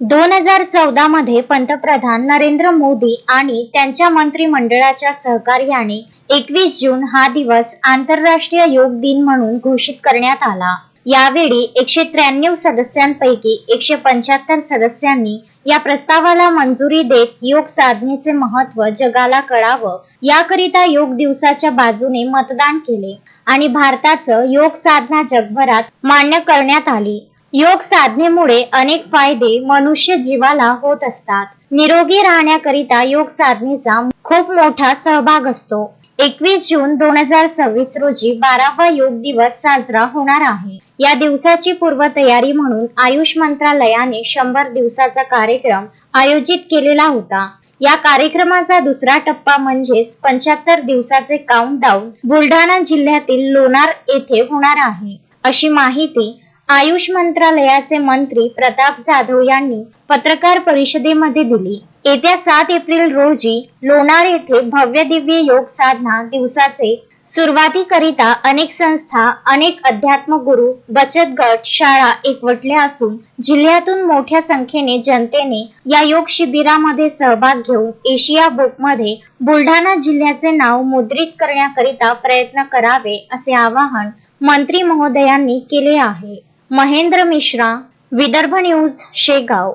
2014 मध्ये पंतप्रधान नरेंद्र मोदी आणि त्यांच्या मंत्रिमंडळाच्या सहकार्याने 21 जून हा दिवस आंतरराष्ट्रीय योग दिन म्हणून घोषित करण्यात आला। यावेळी 193 सदस्यांपैकी 175 सदस्यांनी या प्रस्तावाला मंजुरी देत योग साधनेचे महत्त्व जगाला कळावं याकरिता योग दिवसाच्या बाजूने मतदान केले आणि भारताचं योग साधना जगभरात मान्य करण्यात आली। योग साधनेमुळे अनेक फायदे मनुष्य जीवाला होत असतात। निरोगी राहण्याकरिता योग साधनेचा खूप मोठा सहभाग असतो। 21 जून 2026 रोजी 12वा योग दिवस साजरा होणार आहे। या दिवसाची पूर्वतयारी म्हणून आयुष मंत्रालयाने 100 दिवसाचा कार्यक्रम आयोजित केलेला होता। या कार्यक्रमाचा दुसरा टप्पा म्हणजेच 75 दिवसाचे काउंटडाऊन बुलढाणा जिल्ह्यातील लोणार येथे होणार आहे, अशी माहिती आयुष मंत्रालयाचे मंत्री प्रताप जाधव यांनी पत्रकार परिषदेमध्ये दिली। येत्या 7 एप्रिल रोजी लोणार येथे भव्य दिव्य योग साधना दिवसाचे सुरुवातीकरिता अनेक संस्था, अनेक अध्यात्म गुरु, बचत गट, शाळा एकवटल्या असून जिल्ह्यातून मोठ्या संख्येने जनतेने या योग शिबिरामध्ये सहभाग घेऊन एशिया बुकमध्ये बुलढाणा जिल्ह्याचे नाव मुद्रित करण्याकरिता प्रयत्न करावे असे आवाहन मंत्री महोदयांनी केले आहे। महेंद्र मिश्रा, विदर्भ न्यूज, शेगाव।